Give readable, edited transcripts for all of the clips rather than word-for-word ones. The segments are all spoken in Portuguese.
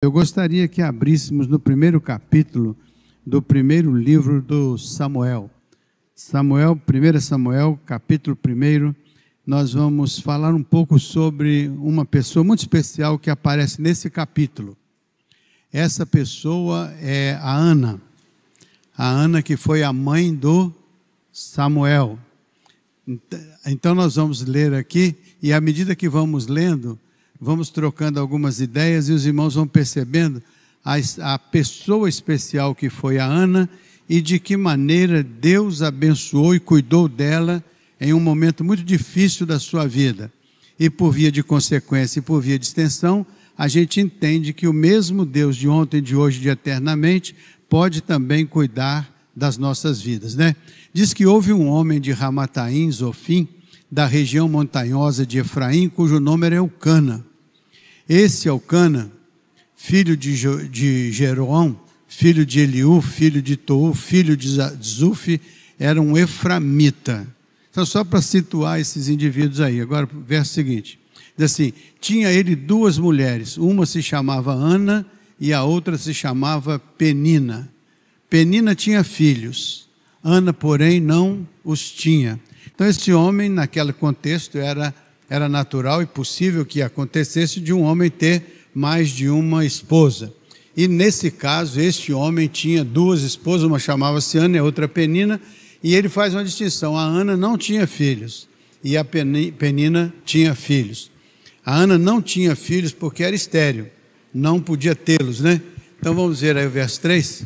Eu gostaria que abríssemos no primeiro capítulo do primeiro livro do Samuel. 1 Samuel, capítulo 1, nós vamos falar um pouco sobre uma pessoa muito especial que aparece nesse capítulo. Essa pessoa é a Ana que foi a mãe do Samuel. Então nós vamos ler aqui, e à medida que vamos lendo, vamos trocando algumas ideias, e os irmãos vão percebendo a pessoa especial que foi a Ana, e de que maneira Deus abençoou e cuidou dela em um momento muito difícil da sua vida. E por via de consequência e por via de extensão, a gente entende que o mesmo Deus de ontem, de hoje e de eternamente, pode também cuidar das nossas vidas, né? Diz que houve um homem de Ramataim, Zofim, da região montanhosa de Efraim, cujo nome era Eucana. Esse Eucana, filho de Jeroão, filho de Eliú, filho de Tou, filho de Zuf, era um eframita. Então, só para situar esses indivíduos aí. Agora, o verso seguinte. Diz assim: tinha ele duas mulheres, uma se chamava Ana e a outra se chamava Penina. Penina tinha filhos, Ana, porém, não os tinha. Então, esse homem, naquele contexto, era natural e possível que acontecesse de um homem ter mais de uma esposa. E nesse caso, este homem tinha duas esposas, uma chamava-se Ana e a outra Penina, e ele faz uma distinção: a Ana não tinha filhos e a Penina tinha filhos. A Ana não tinha filhos porque era estéril, não podia tê-los, né? Então vamos ver aí o verso 3,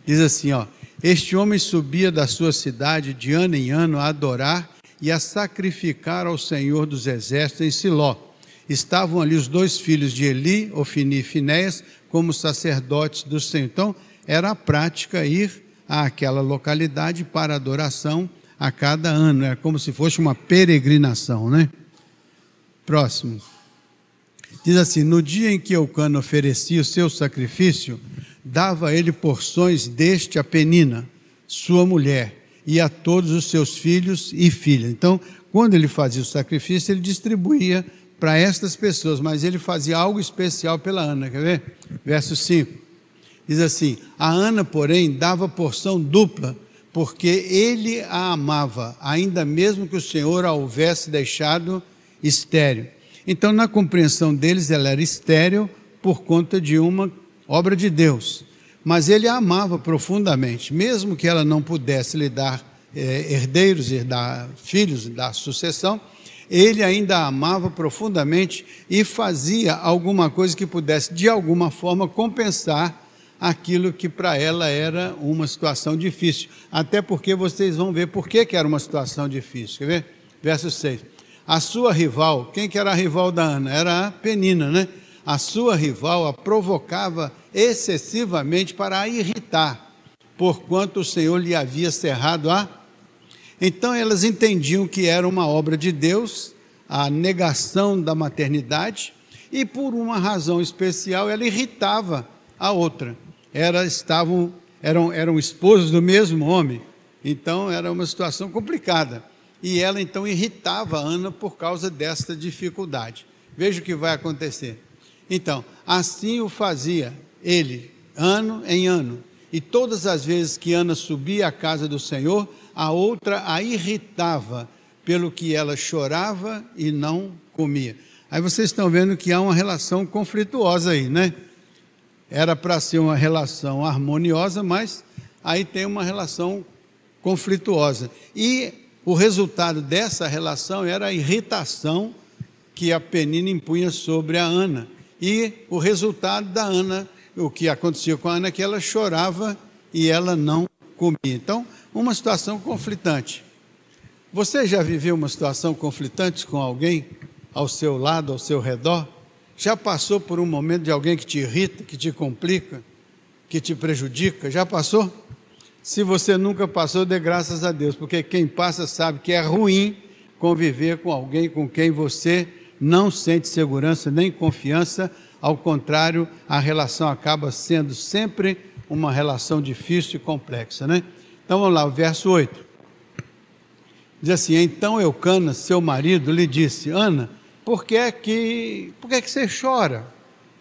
diz assim, ó: este homem subia da sua cidade de ano em ano a adorar e a sacrificar ao Senhor dos Exércitos em Siló. Estavam ali os dois filhos de Eli, Ofni e Finéias, como sacerdotes do Senhor. Então, era a prática ir àquela localidade para adoração a cada ano. Era como se fosse uma peregrinação, né? Próximo. Diz assim: no dia em que Eucana oferecia o seu sacrifício, dava ele porções deste a Penina, sua mulher, e a todos os seus filhos e filhas. Então, quando ele fazia o sacrifício, ele distribuía para estas pessoas, mas ele fazia algo especial pela Ana. Quer ver? Verso 5. Diz assim: a Ana, porém, dava porção dupla, porque ele a amava, ainda mesmo que o Senhor a houvesse deixado estéril. Então, na compreensão deles, ela era estéril por conta de uma obra de Deus. Mas ele a amava profundamente, mesmo que ela não pudesse lhe dar herdeiros, e dar filhos, dar sucessão, ele ainda a amava profundamente e fazia alguma coisa que pudesse, de alguma forma, compensar aquilo que para ela era uma situação difícil. Até porque vocês vão ver por que era uma situação difícil. Quer ver? Verso 6. A sua rival, quem que era a rival da Ana? Era a Penina, né? A sua rival a provocava excessivamente para a irritar, porquanto o Senhor lhe havia cerrado a... Então elas entendiam que era uma obra de Deus, a negação da maternidade, e por uma razão especial ela irritava a outra. Eram esposos do mesmo homem, então era uma situação complicada. E ela então irritava a Ana por causa desta dificuldade. Veja o que vai acontecer. Então, assim o fazia ele, ano em ano. E todas as vezes que Ana subia à casa do Senhor, a outra a irritava, pelo que ela chorava e não comia. Aí vocês estão vendo que há uma relação conflituosa aí, né? Era para ser uma relação harmoniosa, mas aí tem uma relação conflituosa. E o resultado dessa relação era a irritação que a Penina impunha sobre a Ana. E o resultado da Ana, o que acontecia com a Ana, é que ela chorava e ela não comia. Então, uma situação conflitante. Você já viveu uma situação conflitante com alguém ao seu lado, ao seu redor? Já passou por um momento de alguém que te irrita, que te complica, que te prejudica? Já passou? Se você nunca passou, dê graças a Deus, porque quem passa sabe que é ruim conviver com alguém com quem você não sente segurança nem confiança. Ao contrário, a relação acaba sendo sempre uma relação difícil e complexa, né? Então vamos lá, o verso 8. Diz assim: então Eucana, seu marido, lhe disse: Ana, por que é que você chora?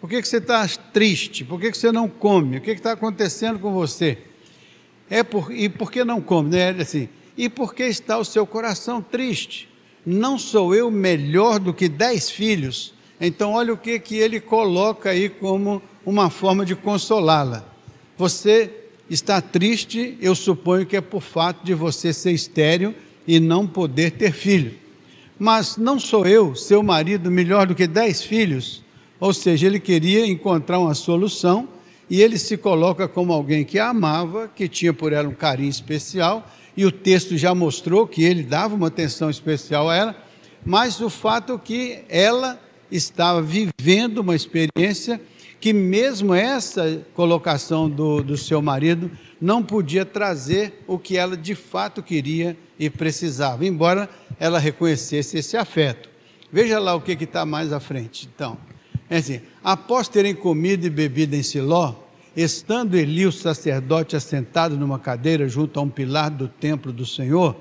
Por que você está triste? Por que você não come? O que está acontecendo com você? E por que não come? Né? Assim, e por que está o seu coração triste? Não sou eu melhor do que 10 filhos? Então olha o que ele coloca aí como uma forma de consolá-la. Você está triste, eu suponho que é por fato de você ser estéril e não poder ter filho. Mas não sou eu, seu marido, melhor do que 10 filhos? Ou seja, ele queria encontrar uma solução e ele se coloca como alguém que a amava, que tinha por ela um carinho especial, e o texto já mostrou que ele dava uma atenção especial a ela, mas o fato é que ela estava vivendo uma experiência que mesmo essa colocação do seu marido não podia trazer o que ela de fato queria e precisava, embora ela reconhecesse esse afeto. Veja lá o que está mais à frente. Então, assim, após terem comido e bebido em Siló, estando Eli, o sacerdote, assentado numa cadeira junto a um pilar do templo do Senhor,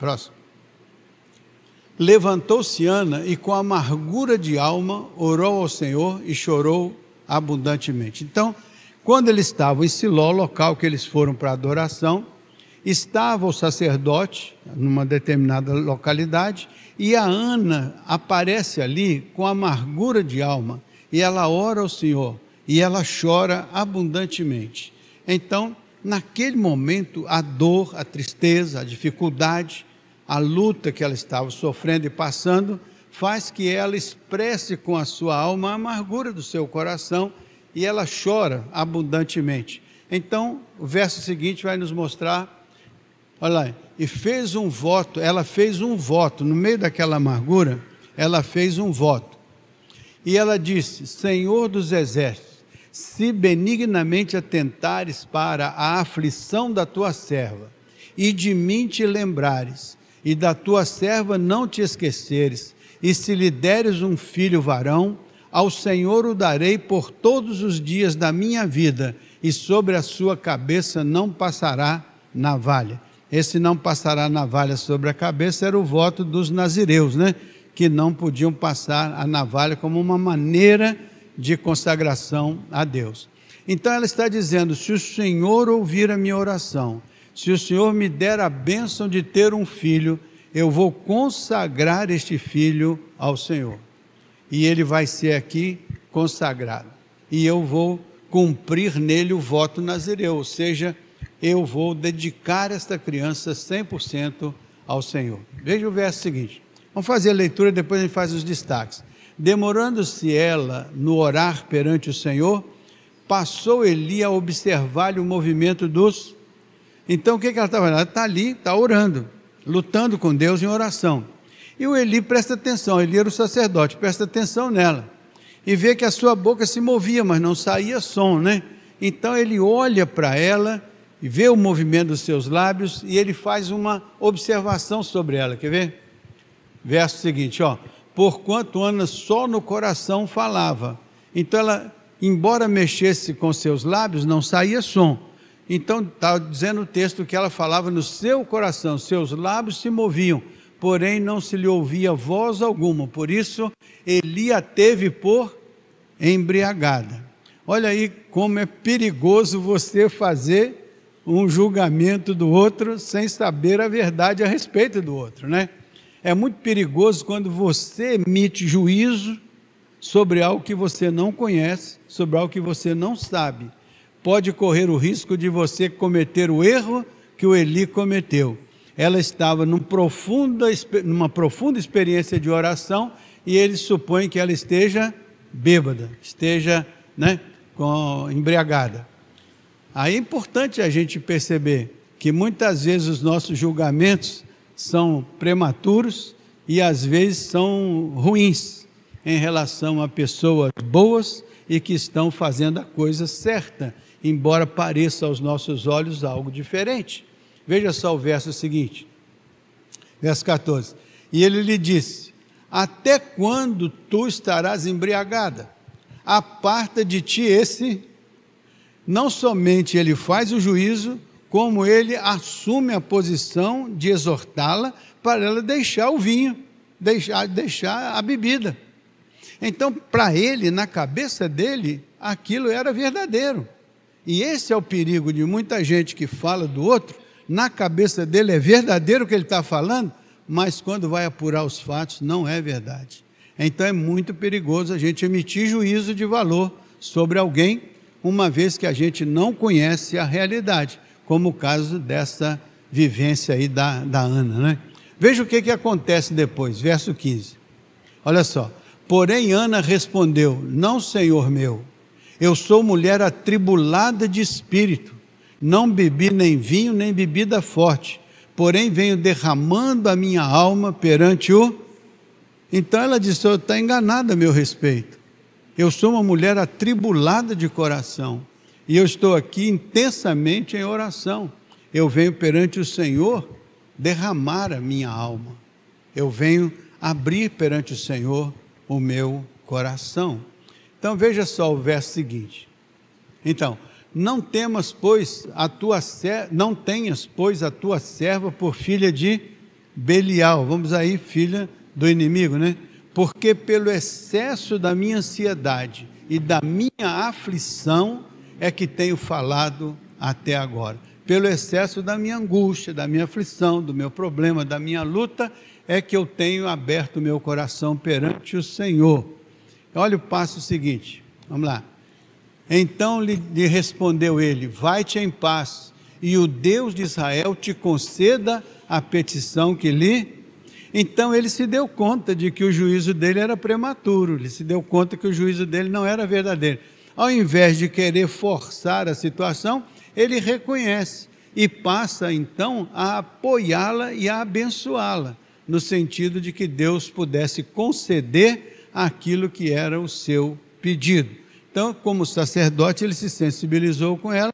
próximo, levantou-se Ana e com amargura de alma orou ao Senhor e chorou abundantemente. Então, quando eles estavam em Siló, local que eles foram para adoração, estava o sacerdote numa determinada localidade e a Ana aparece ali com amargura de alma e ela ora ao Senhor e ela chora abundantemente. Então, naquele momento, a dor, a tristeza, a dificuldade, a luta que ela estava sofrendo e passando, faz que ela expresse com a sua alma a amargura do seu coração e ela chora abundantemente. Então, o verso seguinte vai nos mostrar, olha lá, e fez um voto, ela fez um voto, no meio daquela amargura, ela fez um voto. E ela disse: Senhor dos exércitos, se benignamente atentares para a aflição da tua serva, e de mim te lembrares, e da tua serva não te esqueceres, e se lhe deres um filho varão, ao Senhor o darei por todos os dias da minha vida, e sobre a sua cabeça não passará navalha. Esse não passará navalha sobre a cabeça era o voto dos nazireus, né? Que não podiam passar a navalha como uma maneira de consagração a Deus. Então ela está dizendo: se o Senhor ouvir a minha oração, se o Senhor me der a bênção de ter um filho, eu vou consagrar este filho ao Senhor. E ele vai ser aqui consagrado. E eu vou cumprir nele o voto nazireu, ou seja, eu vou dedicar esta criança 100% ao Senhor. Veja o verso seguinte. Vamos fazer a leitura e depois a gente faz os destaques. Demorando-se ela no orar perante o Senhor, passou Eli a observar-lhe o movimento dos... Então o que ela está fazendo? Ela está ali, está orando, lutando com Deus em oração. E o Eli presta atenção, Eli era o sacerdote, presta atenção nela. E vê que a sua boca se movia, mas não saía som, né? Então ele olha para ela e vê o movimento dos seus lábios e ele faz uma observação sobre ela. Quer ver? Verso seguinte, ó. Porquanto Ana só no coração falava. Então ela, embora mexesse com seus lábios, não saía som. Então está dizendo o texto que ela falava no seu coração, seus lábios se moviam, porém não se lhe ouvia voz alguma. Por isso Eli a teve por embriagada. Olha aí como é perigoso você fazer um julgamento do outro sem saber a verdade a respeito do outro, né? É muito perigoso quando você emite juízo sobre algo que você não conhece, sobre algo que você não sabe. Pode correr o risco de você cometer o erro que o Eli cometeu. Ela estava numa profunda experiência de oração e ele supõe que ela esteja bêbada, esteja, né, embriagada. Aí é importante a gente perceber que muitas vezes os nossos julgamentos são prematuros e às vezes são ruins em relação a pessoas boas e que estão fazendo a coisa certa, embora pareça aos nossos olhos algo diferente. Veja só o verso seguinte, verso 14. E ele lhe disse: até quando tu estarás embriagada? Aparta de ti esse... Não somente ele faz o juízo, como ele assume a posição de exortá-la para ela deixar o vinho, deixar a bebida. Então, para ele, na cabeça dele, aquilo era verdadeiro. E esse é o perigo de muita gente que fala do outro, na cabeça dele é verdadeiro o que ele está falando, mas quando vai apurar os fatos, não é verdade. Então é muito perigoso a gente emitir juízo de valor sobre alguém, uma vez que a gente não conhece a realidade, como o caso dessa vivência aí da Ana, né? Veja o que acontece depois, verso 15. Olha só. Porém Ana respondeu: não, Senhor meu, eu sou mulher atribulada de espírito, não bebi nem vinho, nem bebida forte, porém venho derramando a minha alma perante o... Então ela disse: está enganada a meu respeito, eu sou uma mulher atribulada de coração, e eu estou aqui intensamente em oração, eu venho perante o Senhor derramar a minha alma, eu venho abrir perante o Senhor o meu coração. Então veja só o verso seguinte. Então, não tenhas, pois, a tua serva por filha de Belial. Vamos aí, filha do inimigo, né? Porque pelo excesso da minha ansiedade e da minha aflição é que tenho falado até agora. Pelo excesso da minha angústia, da minha aflição, do meu problema, da minha luta, é que eu tenho aberto o meu coração perante o Senhor. Olha o passo seguinte, vamos lá. Então lhe respondeu ele: vai-te em paz, e o Deus de Israel te conceda a petição que lhe... Então ele se deu conta de que o juízo dele era prematuro, ele se deu conta que o juízo dele não era verdadeiro. Ao invés de querer forçar a situação, ele reconhece e passa então a apoiá-la e a abençoá-la, no sentido de que Deus pudesse conceder aquilo que era o seu pedido. Então, como sacerdote, ele se sensibilizou com ela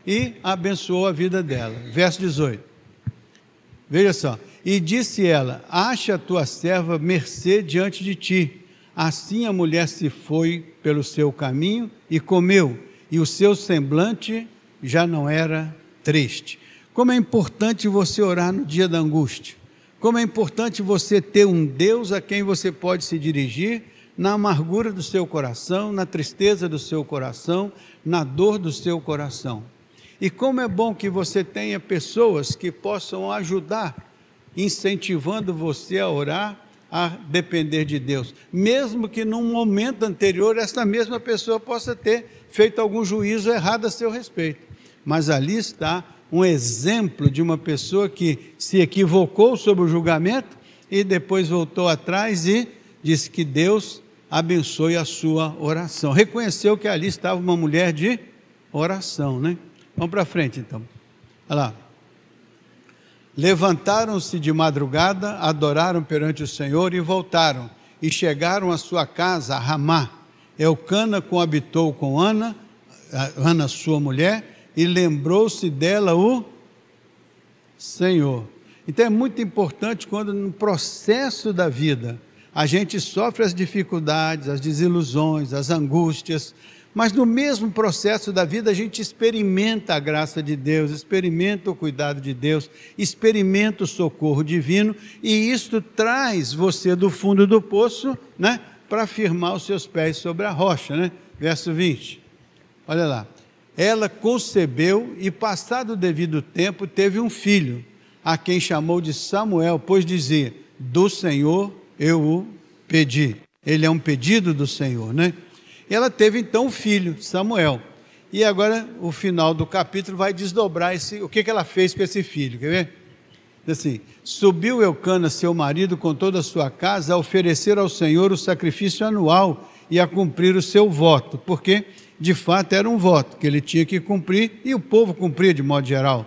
e abençoou a vida dela. Verso 18. Veja só. E disse ela: acha a tua serva mercê diante de ti. Assim a mulher se foi pelo seu caminho e comeu, e o seu semblante já não era triste. Como é importante você orar no dia da angústia. Como é importante você ter um Deus a quem você pode se dirigir na amargura do seu coração, na tristeza do seu coração, na dor do seu coração. E como é bom que você tenha pessoas que possam ajudar, incentivando você a orar, a depender de Deus. Mesmo que num momento anterior, essa mesma pessoa possa ter feito algum juízo errado a seu respeito. Mas ali está um exemplo de uma pessoa que se equivocou sobre o julgamento e depois voltou atrás e disse que Deus abençoe a sua oração. Reconheceu que ali estava uma mulher de oração, né? Vamos para frente então. Olha lá. Levantaram-se de madrugada, adoraram perante o Senhor e voltaram. E chegaram à sua casa, a Ramá. Elcana coabitou com Ana, sua mulher, e lembrou-se dela o Senhor. Então é muito importante quando no processo da vida a gente sofre as dificuldades, as desilusões, as angústias, mas no mesmo processo da vida a gente experimenta a graça de Deus, experimenta o cuidado de Deus, experimenta o socorro divino, e isto traz você do fundo do poço, né, para firmar os seus pés sobre a rocha, né? Verso 20, olha lá. Ela concebeu e, passado o devido tempo, teve um filho, a quem chamou de Samuel, pois dizia: do Senhor eu o pedi. Ele é um pedido do Senhor, né? E ela teve então um filho, Samuel. E agora o final do capítulo vai desdobrar o que ela fez com esse filho, quer ver? Assim: subiu Elcana, seu marido, com toda a sua casa, a oferecer ao Senhor o sacrifício anual e a cumprir o seu voto, porque de fato era um voto que ele tinha que cumprir, e o povo cumpria de modo geral.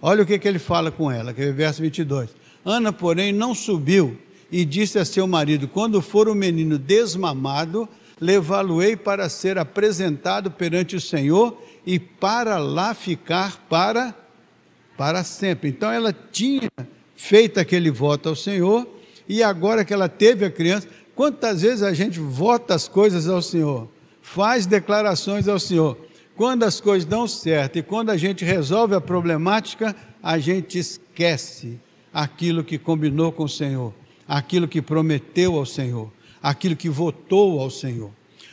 Olha o que ele fala com ela, que é o verso 22. Ana, porém, não subiu e disse a seu marido: quando for o menino desmamado, levá-lo-ei para ser apresentado perante o Senhor e para lá ficar para sempre. Então ela tinha feito aquele voto ao Senhor, e agora que ela teve a criança, quantas vezes a gente vota as coisas ao Senhor, faz declarações ao Senhor, quando as coisas dão certo e quando a gente resolve a problemática, a gente esquece aquilo que combinou com o Senhor, aquilo que prometeu ao Senhor. aquilo que votou ao Senhor.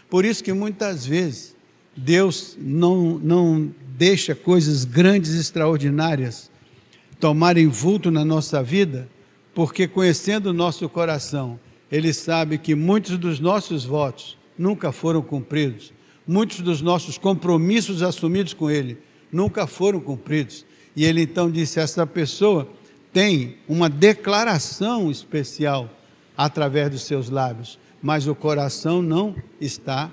Por isso que muitas vezes Deus não deixa coisas grandes e extraordinárias tomarem vulto na nossa vida, porque conhecendo o nosso coração, Ele sabe que muitos dos nossos votos nunca foram cumpridos, muitos dos nossos compromissos assumidos com Ele nunca foram cumpridos. E Ele então disse: essa pessoa tem uma declaração especial através dos seus lábios, mas o coração não está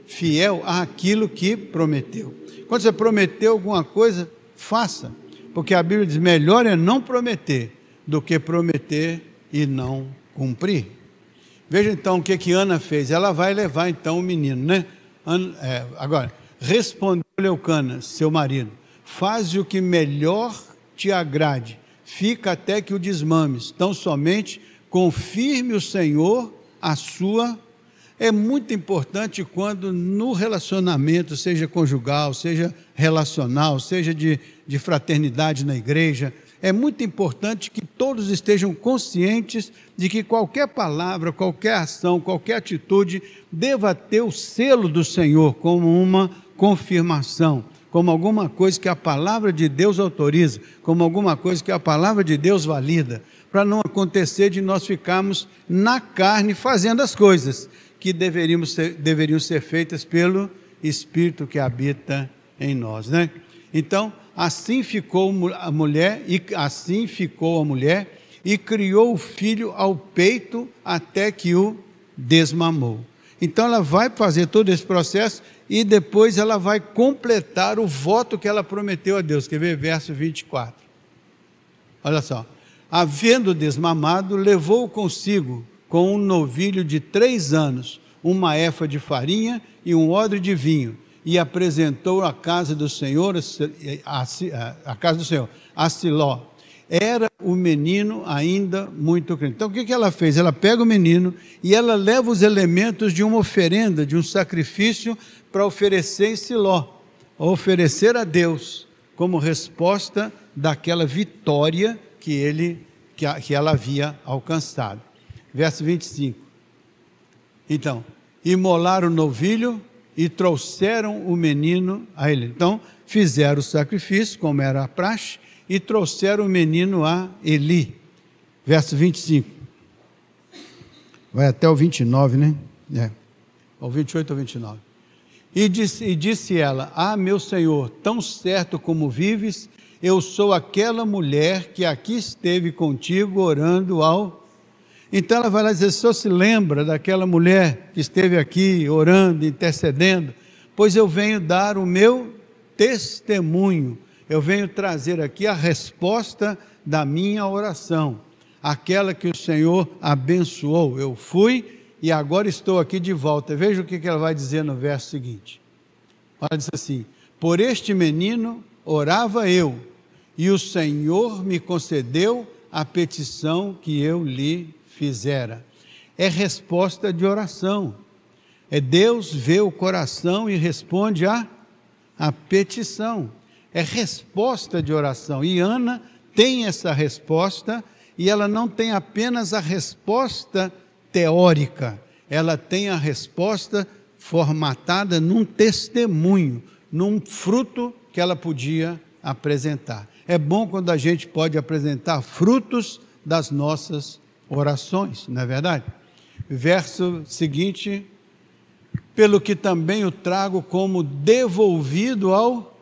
fiel àquilo que prometeu. Quando você prometeu alguma coisa, faça, porque a Bíblia diz: melhor é não prometer do que prometer e não cumprir. Veja então o que Ana fez. Ela vai levar então o menino, né? Agora, respondeu Leucana, seu marido: faz o que melhor te agrade, fica até que o desmames, tão somente confirme o Senhor a sua. É muito importante quando no relacionamento, seja conjugal, seja relacional, seja de fraternidade na igreja, é muito importante que todos estejam conscientes de que qualquer palavra, qualquer ação, qualquer atitude deva ter o selo do Senhor como uma confirmação, como alguma coisa que a palavra de Deus autoriza, como alguma coisa que a palavra de Deus valida, para não acontecer de nós ficarmos na carne fazendo as coisas que deveriam ser feitas pelo Espírito que habita em nós, né? Então, assim ficou a mulher e criou o filho ao peito até que o desmamou. Então ela vai fazer todo esse processo e depois ela vai completar o voto que ela prometeu a Deus. Quer ver? Verso 24. Olha só. Havendo desmamado, levou consigo com um novilho de 3 anos, uma efa de farinha e um odre de vinho, e apresentou à casa do Senhor, a Siló. Era o menino ainda muito criança. Então o que ela fez? Ela pega o menino e ela leva os elementos de uma oferenda, de um sacrifício, para oferecer em Siló, oferecer a Deus, como resposta daquela vitória que ela havia alcançado. Verso 25. Então, imolaram o novilho e trouxeram o menino a ele. Então, fizeram o sacrifício, como era a praxe, e trouxeram o menino a Eli. Verso 25. Vai até o 29, né? Ao 28 ao 29. E disse ela: ah, meu Senhor, tão certo como vives, eu sou aquela mulher que aqui esteve contigo orando ao... Então ela vai lá dizer: o senhor se lembra daquela mulher que esteve aqui orando, intercedendo? Pois eu venho dar o meu testemunho, eu venho trazer aqui a resposta da minha oração, aquela que o Senhor abençoou. Eu fui e agora estou aqui de volta. Veja o que ela vai dizer no verso seguinte. Ela diz assim: por este menino orava eu, e o Senhor me concedeu a petição que eu lhe fizera. É resposta de oração. É Deus vê o coração e responde a petição. É resposta de oração. E Ana tem essa resposta, e ela não tem apenas a resposta teórica, ela tem a resposta formatada num testemunho, num fruto que ela podia apresentar. É bom quando a gente pode apresentar frutos das nossas orações, não é verdade? Verso seguinte: pelo que também o trago como devolvido ao...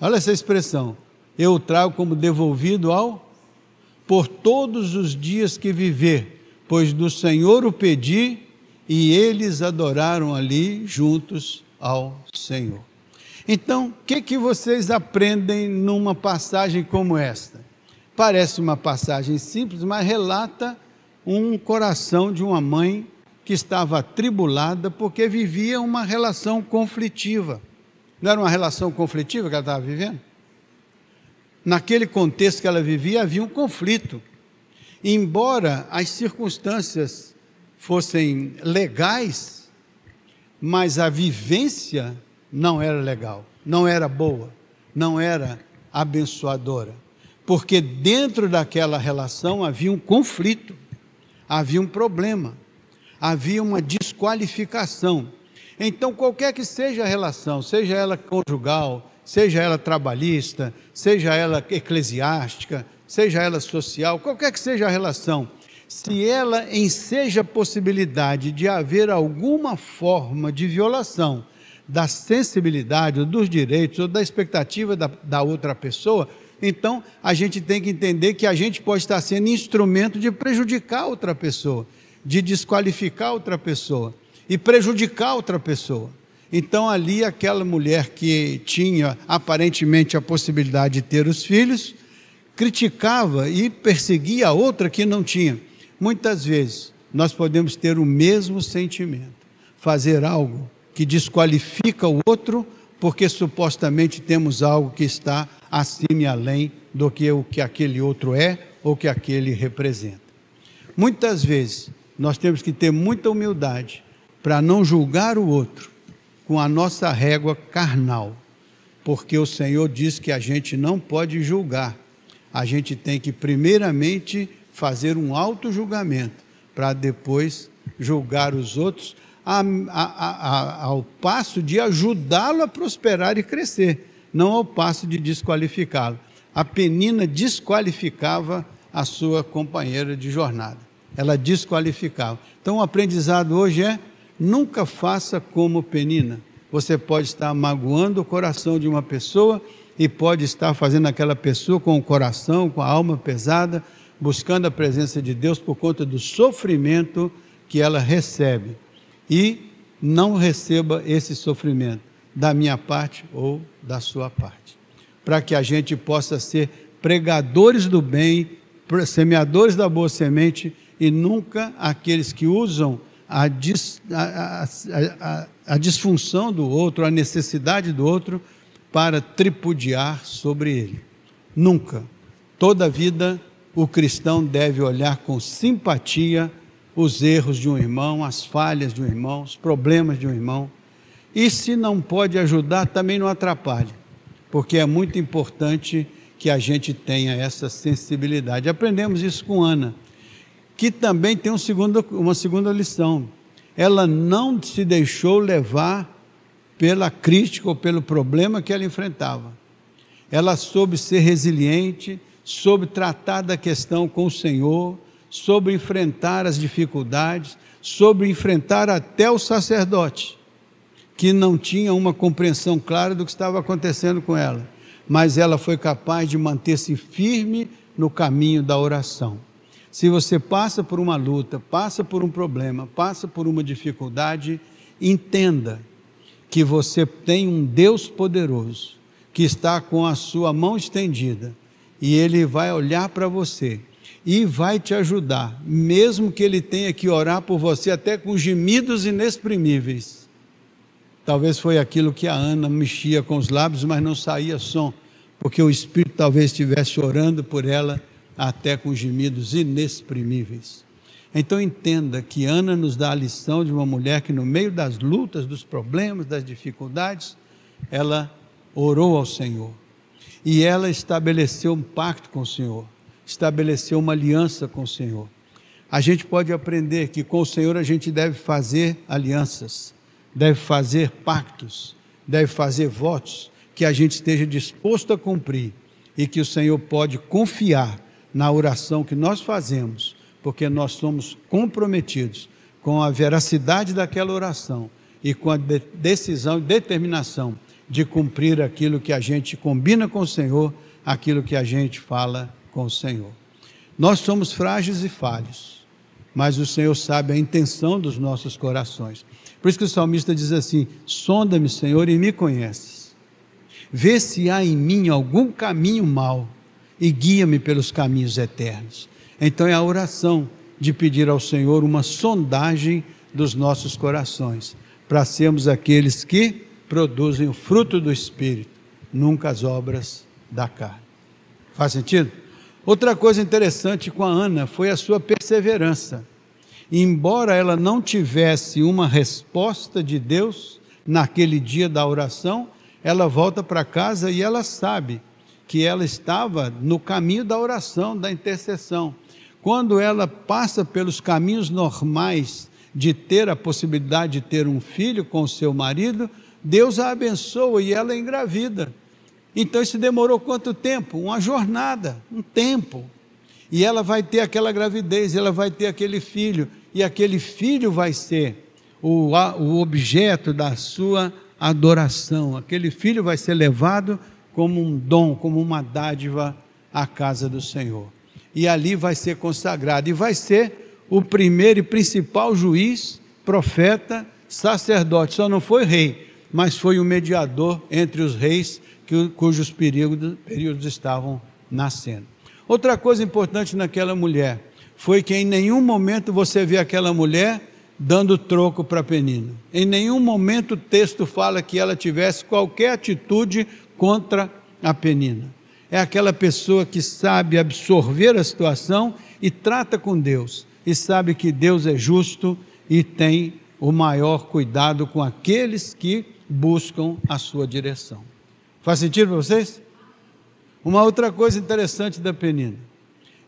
Olha essa expressão: eu o trago como devolvido ao... por todos os dias que viver, pois do Senhor o pedi, e eles adoraram ali juntos ao Senhor. Então, o que vocês aprendem numa passagem como esta? Parece uma passagem simples, mas relata um coração de uma mãe que estava atribulada porque vivia uma relação conflitiva. Não era uma relação conflitiva que ela estava vivendo? Naquele contexto que ela vivia, havia um conflito. Embora as circunstâncias fossem legais, mas a vivência não era legal, não era boa, não era abençoadora. Porque dentro daquela relação havia um conflito, havia um problema, havia uma desqualificação. Então, qualquer que seja a relação, seja ela conjugal, seja ela trabalhista, seja ela eclesiástica, seja ela social, qualquer que seja a relação, se ela enseja a possibilidade de haver alguma forma de violação da sensibilidade, ou dos direitos, ou da expectativa da outra pessoa, então a gente tem que entender que a gente pode estar sendo instrumento de prejudicar outra pessoa, de desqualificar outra pessoa e prejudicar outra pessoa. Então ali aquela mulher que tinha aparentemente a possibilidade de ter os filhos, criticava e perseguia a outra que não tinha. Muitas vezes nós podemos ter o mesmo sentimento, fazer algo que desqualifica o outro, porque supostamente temos algo que está acima e além do que o que aquele outro é ou que aquele representa. Muitas vezes nós temos que ter muita humildade para não julgar o outro com a nossa régua carnal, porque o Senhor diz que a gente não pode julgar, a gente tem que primeiramente fazer um auto-julgamento, para depois julgar os outros, ao passo de ajudá-lo a prosperar e crescer, não ao passo de desqualificá-lo. A Penina desqualificava a sua companheira de jornada, ela desqualificava. Então o aprendizado hoje é: nunca faça como Penina. Você pode estar magoando o coração de uma pessoa e pode estar fazendo aquela pessoa com o coração, com a alma pesada, buscando a presença de Deus por conta do sofrimento que ela recebe. E não receba esse sofrimento da minha parte ou da sua parte, para que a gente possa ser pregadores do bem, semeadores da boa semente, e nunca aqueles que usam a disfunção do outro, a necessidade do outro, para tripudiar sobre ele. Nunca. Toda a vida o cristão deve olhar com simpatia os erros de um irmão, as falhas de um irmão, os problemas de um irmão, e se não pode ajudar, também não atrapalhe, porque é muito importante que a gente tenha essa sensibilidade. Aprendemos isso com Ana, que também tem uma segunda lição. Ela não se deixou levar pela crítica ou pelo problema que ela enfrentava. Ela soube ser resiliente, soube tratar da questão com o Senhor, soube enfrentar as dificuldades, soube enfrentar até o sacerdote, que não tinha uma compreensão clara do que estava acontecendo com ela, mas ela foi capaz de manter-se firme no caminho da oração. Se você passa por uma luta, passa por um problema, passa por uma dificuldade, entenda que você tem um Deus poderoso, que está com a sua mão estendida, e Ele vai olhar para você, e vai te ajudar, mesmo que Ele tenha que orar por você, até com gemidos inexprimíveis. Talvez foi aquilo que a Ana mexia com os lábios, mas não saía som, porque o Espírito talvez estivesse orando por ela, até com gemidos inexprimíveis. Então entenda que Ana nos dá a lição de uma mulher que no meio das lutas, dos problemas, das dificuldades, ela orou ao Senhor, e ela estabeleceu um pacto com o Senhor, estabeleceu uma aliança com o Senhor. A gente pode aprender que com o Senhor a gente deve fazer alianças, deve fazer pactos, deve fazer votos, que a gente esteja disposto a cumprir, e que o Senhor pode confiar na oração que nós fazemos, porque nós somos comprometidos com a veracidade daquela oração e com a decisão e determinação de cumprir aquilo que a gente combina com o Senhor, aquilo que a gente fala com o Senhor. Nós somos frágeis e falhos, mas o Senhor sabe a intenção dos nossos corações. Por isso que o salmista diz assim: sonda-me, Senhor, e me conheces. Vê se há em mim algum caminho mau e guia-me pelos caminhos eternos. Então é a oração de pedir ao Senhor uma sondagem dos nossos corações, para sermos aqueles que produzem o fruto do Espírito, nunca as obras da carne. Faz sentido? Outra coisa interessante com a Ana foi a sua perseverança. Embora ela não tivesse uma resposta de Deus naquele dia da oração, ela volta para casa e ela sabe que ela estava no caminho da oração, da intercessão. Quando ela passa pelos caminhos normais de ter a possibilidade de ter um filho com o seu marido, Deus a abençoa e ela engravida. Então isso demorou quanto tempo? Uma jornada, um tempo. E ela vai ter aquela gravidez, ela vai ter aquele filho, e aquele filho vai ser o objeto da sua adoração. Aquele filho vai ser levado como um dom, como uma dádiva à casa do Senhor. E ali vai ser consagrado, e vai ser o primeiro e principal juiz, profeta, sacerdote. Só não foi rei, mas foi o mediador entre os reis cujos períodos estavam nascendo. Outra coisa importante naquela mulher foi que em nenhum momento você vê aquela mulher dando troco para Penina. Em nenhum momento o texto fala que ela tivesse qualquer atitude contra a Penina. É aquela pessoa que sabe absorver a situação e trata com Deus, e sabe que Deus é justo e tem o maior cuidado com aqueles que buscam a sua direção. Faz sentido para vocês? Uma outra coisa interessante da Penina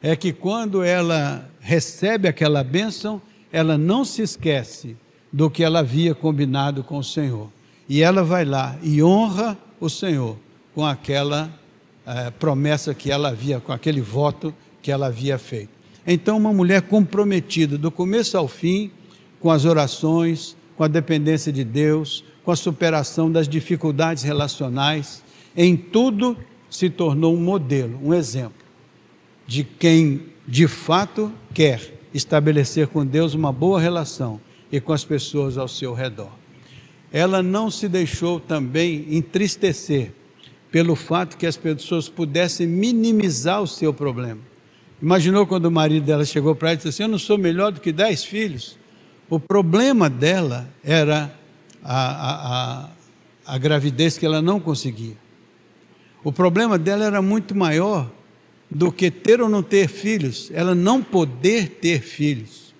é que quando ela recebe aquela bênção, ela não se esquece do que ela havia combinado com o Senhor. E ela vai lá e honra o Senhor com aquela promessa que ela havia, com aquele voto que ela havia feito. Então, uma mulher comprometida do começo ao fim, com as orações, com a dependência de Deus, com a superação das dificuldades relacionais, em tudo se tornou um modelo, um exemplo de quem de fato quer estabelecer com Deus uma boa relação e com as pessoas ao seu redor. Ela não se deixou também entristecer pelo fato que as pessoas pudessem minimizar o seu problema. Imaginou quando o marido dela chegou para ela e disse assim: eu não sou melhor do que 10 filhos. O problema dela era a gravidez que ela não conseguia. O problema dela era muito maior do que ter ou não ter filhos, ela não poder ter filhos.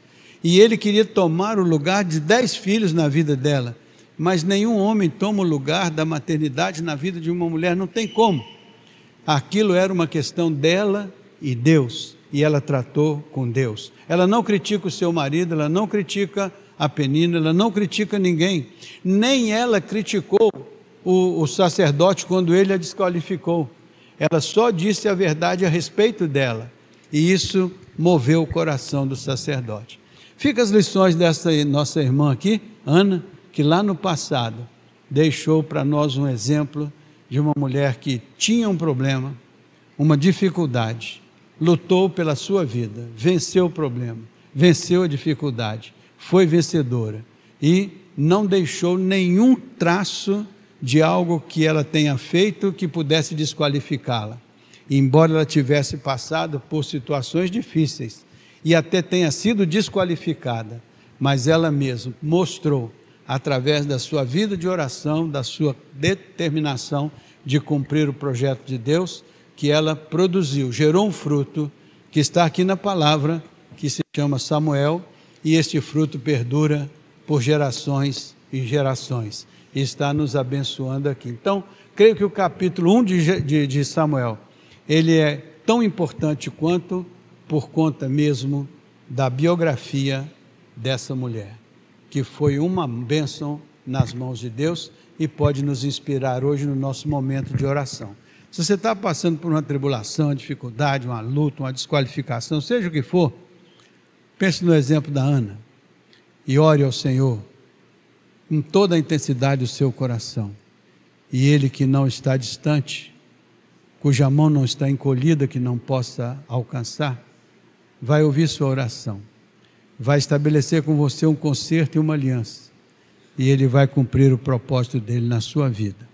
E ele queria tomar o lugar de 10 filhos na vida dela, mas nenhum homem toma o lugar da maternidade na vida de uma mulher, não tem como. Aquilo era uma questão dela e Deus, e ela tratou com Deus. Ela não critica o seu marido, ela não critica a Penina, ela não critica ninguém, nem ela criticou o sacerdote quando ele a desqualificou. Ela só disse a verdade a respeito dela, e isso moveu o coração do sacerdote. Fica as lições dessa nossa irmã aqui, Ana, que lá no passado deixou para nós um exemplo de uma mulher que tinha um problema, uma dificuldade, lutou pela sua vida, venceu o problema, venceu a dificuldade, foi vencedora e não deixou nenhum traço de algo que ela tenha feito que pudesse desqualificá-la. Embora ela tivesse passado por situações difíceis e até tenha sido desqualificada, mas ela mesma mostrou, através da sua vida de oração, da sua determinação de cumprir o projeto de Deus, que ela produziu, gerou um fruto que está aqui na palavra, que se chama Samuel, e este fruto perdura por gerações e gerações, e está nos abençoando aqui. Então, creio que o capítulo 1 de Samuel, ele é tão importante quanto por conta mesmo da biografia dessa mulher, que foi uma bênção nas mãos de Deus e pode nos inspirar hoje no nosso momento de oração. Se você está passando por uma tribulação, uma dificuldade, uma luta, uma desqualificação, seja o que for, pense no exemplo da Ana e ore ao Senhor com toda a intensidade do seu coração. E Ele que não está distante, cuja mão não está encolhida, que não possa alcançar, vai ouvir sua oração, vai estabelecer com você um concerto e uma aliança, e Ele vai cumprir o propósito dele na sua vida.